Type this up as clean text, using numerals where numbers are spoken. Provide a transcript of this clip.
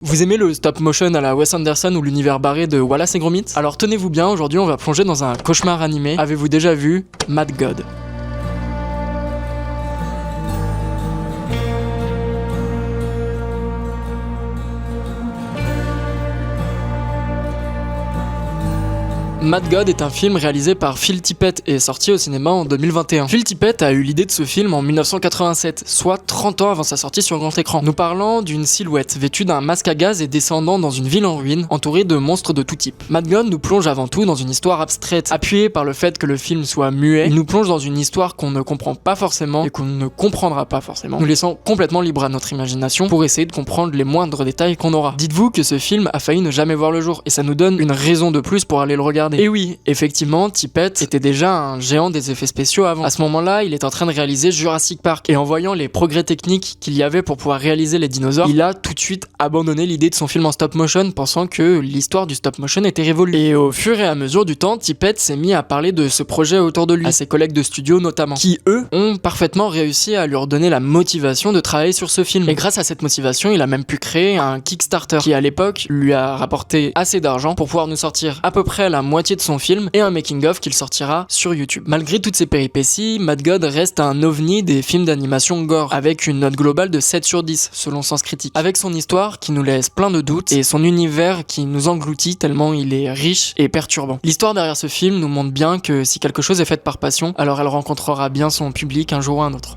Vous aimez le stop motion à la Wes Anderson ou l'univers barré de Wallace et Gromit? Alors tenez-vous bien, aujourd'hui on va plonger dans un cauchemar animé. Avez-vous déjà vu Mad God? Mad God est un film réalisé par Phil Tippett et sorti au cinéma en 2021. Phil Tippett a eu l'idée de ce film en 1987, soit 30 ans avant sa sortie sur grand écran. Nous parlons d'une silhouette vêtue d'un masque à gaz et descendant dans une ville en ruine, entourée de monstres de tout type. Mad God nous plonge avant tout dans une histoire abstraite. Appuyé par le fait que le film soit muet, il nous plonge dans une histoire qu'on ne comprend pas forcément et qu'on ne comprendra pas forcément, nous laissant complètement libre à notre imagination pour essayer de comprendre les moindres détails qu'on aura. Dites-vous que ce film a failli ne jamais voir le jour, et ça nous donne une raison de plus pour aller le regarder. Et oui, effectivement, Tippett était déjà un géant des effets spéciaux avant. À ce moment-là, il est en train de réaliser Jurassic Park, et en voyant les progrès techniques qu'il y avait pour pouvoir réaliser les dinosaures, il a tout de suite abandonné l'idée de son film en stop motion, pensant que l'histoire du stop motion était révolue. Et au fur et à mesure du temps, Tippett s'est mis à parler de ce projet autour de lui, à ses collègues de studio notamment, qui eux ont parfaitement réussi à lui redonner la motivation de travailler sur ce film. Et grâce à cette motivation, il a même pu créer un Kickstarter qui à l'époque lui a rapporté assez d'argent pour pouvoir nous sortir à peu près la moitié de son film et un making-of qu'il sortira sur YouTube. Malgré toutes ces péripéties, Mad God reste un ovni des films d'animation gore, avec une note globale de 7 sur 10 selon Sens Critique. Avec son histoire qui nous laisse plein de doutes et son univers qui nous engloutit tellement il est riche et perturbant. L'histoire derrière ce film nous montre bien que si quelque chose est fait par passion, alors elle rencontrera bien son public un jour ou un autre.